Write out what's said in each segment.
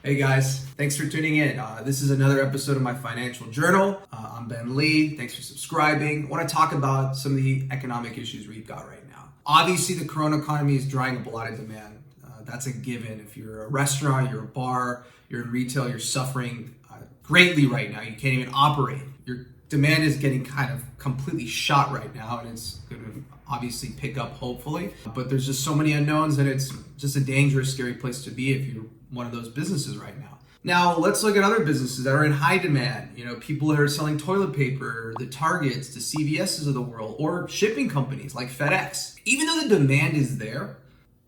Hey guys, thanks for tuning in. This is another episode of my financial journal. I'm Ben Lee. Thanks for subscribing. I want to talk about some of the economic issues we've got right now. Obviously, the corona economy is drying up a lot of demand. That's a given. If you're a restaurant, you're a bar, you're in retail, you're suffering greatly right now. You can't even operate. Your demand is getting kind of completely shot right now, and it's going to obviously pick up hopefully. But there's just so many unknowns, and it's just a dangerous, scary place to be if you're one of those businesses right now. Now, let's look at other businesses that are in high demand. You know, people that are selling toilet paper, the Targets, the CVS's of the world, or shipping companies like FedEx. Even though the demand is there,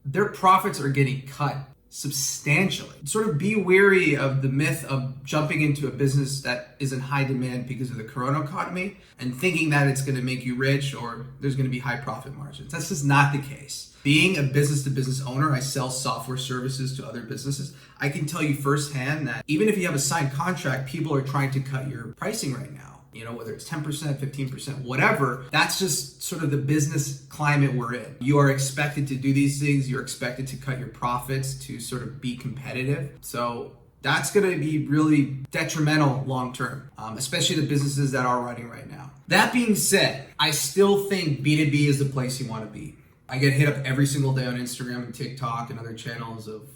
their profits are getting cut substantially. Sort of be wary of the myth of jumping into a business that is in high demand because of the corona economy and thinking that it's going to make you rich or there's going to be high profit margins. That's just not the case. Being a business-to-business owner, I sell software services to other businesses. I can tell you firsthand that even if you have a signed contract, people are trying to cut your pricing right now. You know, whether it's 10%, 15%, whatever, that's just sort of the business climate we're in. You are expected to do these things. You're expected to cut your profits to sort of be competitive. So that's going to be really detrimental long-term, especially the businesses that are running right now. That being said, I still think B2B is the place you want to be. I get hit up every single day on Instagram and TikTok and other channels of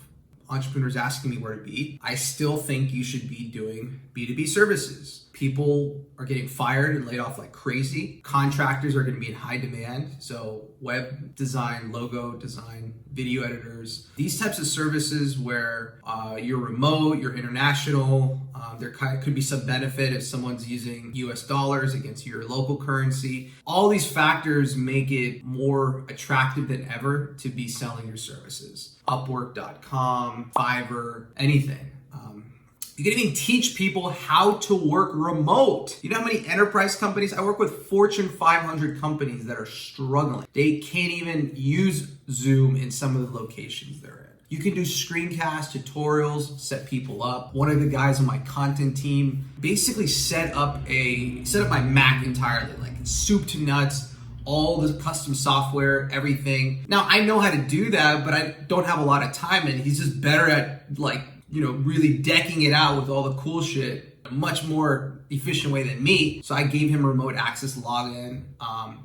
entrepreneurs asking me where to be. I still think you should be doing B2B services. People are getting fired and laid off like crazy. Contractors are going to be in high demand. So web design, logo design, video editors, these types of services where you're remote, you're international, there could be some benefit if someone's using US dollars against your local currency. All these factors make it more attractive than ever to be selling your services. Upwork.com, Fiverr, anything. You can even teach people how to work remote. You know how many enterprise companies? I work with Fortune 500 companies that are struggling. They can't even use Zoom in some of the locations they're in. You can do screencast tutorials, set people up. One of the guys on my content team basically set up my Mac entirely, like soup to nuts, all the custom software, everything. Now I know how to do that, but I don't have a lot of time, and he's just better at really decking it out with all the cool shit, a much more efficient way than me. So I gave him remote access login.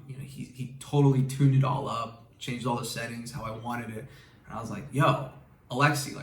He totally tuned it all up, changed all the settings how I wanted it. And I was like, yo, Alexi,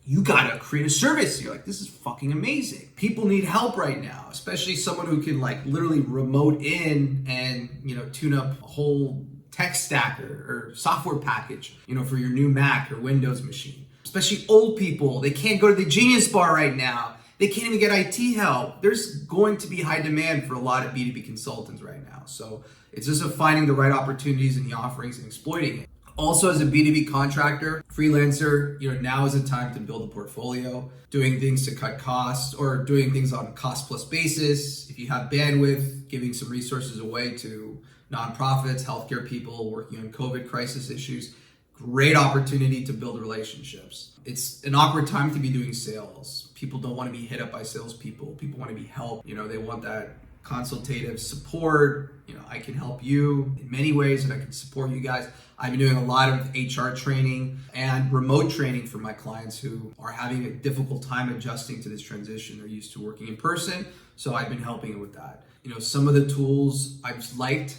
you gotta create a service. You're like, this is fucking amazing. People need help right now, especially someone who can literally remote in and, tune up a whole tech stack or software package, for your new Mac or Windows machine. Especially old people, they can't go to the Genius Bar right now. They can't even get IT help. There's going to be high demand for a lot of B2B consultants right now. So it's just finding the right opportunities in the offerings and exploiting it. Also, as a B2B contractor, freelancer, now is the time to build a portfolio, doing things to cut costs or doing things on a cost plus basis. If you have bandwidth, giving some resources away to nonprofits, healthcare people working on COVID crisis issues. Great opportunity to build relationships. It's an awkward time to be doing sales. People don't want to be hit up by salespeople. People want to be helped. They want that consultative support. I can help you in many ways and I can support you guys. I've been doing a lot of HR training and remote training for my clients who are having a difficult time adjusting to this transition. They're used to working in person. So I've been helping with that. Some of the tools I've liked,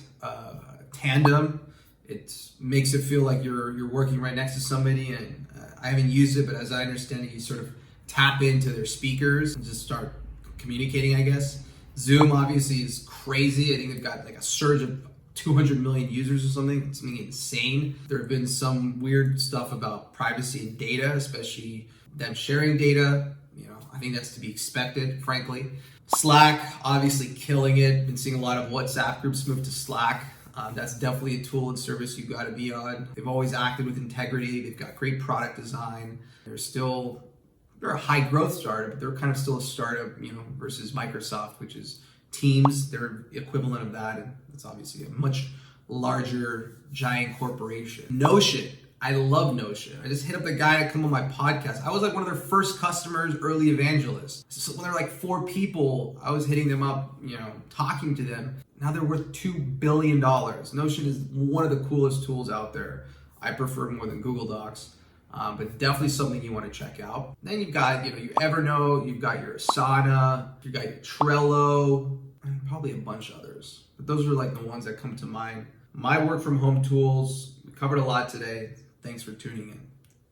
Tandem. It makes it feel like you're working right next to somebody, and I haven't used it, but as I understand it, you sort of tap into their speakers and just start communicating, I guess. Zoom obviously is crazy. I think they've got a surge of 200 million users or something. It's something insane. There have been some weird stuff about privacy and data, especially them sharing data. I think that's to be expected, frankly. Slack, obviously killing it. Been seeing a lot of WhatsApp groups move to Slack. That's definitely a tool and service you've got to be on. They've always acted with integrity. They've got great product design. They're a high growth startup, but they're kind of still a startup, versus Microsoft, which is Teams. They're equivalent of that. And it's obviously a much larger, giant corporation. Notion. I love Notion. I just hit up the guy to come on my podcast. I was one of their first customers, early evangelists. So when they're 4 people, I was hitting them up, talking to them. Now they're worth $2 billion. Notion is one of the coolest tools out there. I prefer more than Google Docs. but definitely something you want to check out. Then you've got, your Evernote, you've got your Asana, you've got your Trello, and probably a bunch of others. But those are like the ones that come to mind. My work from home tools. We covered a lot today. Thanks for tuning in.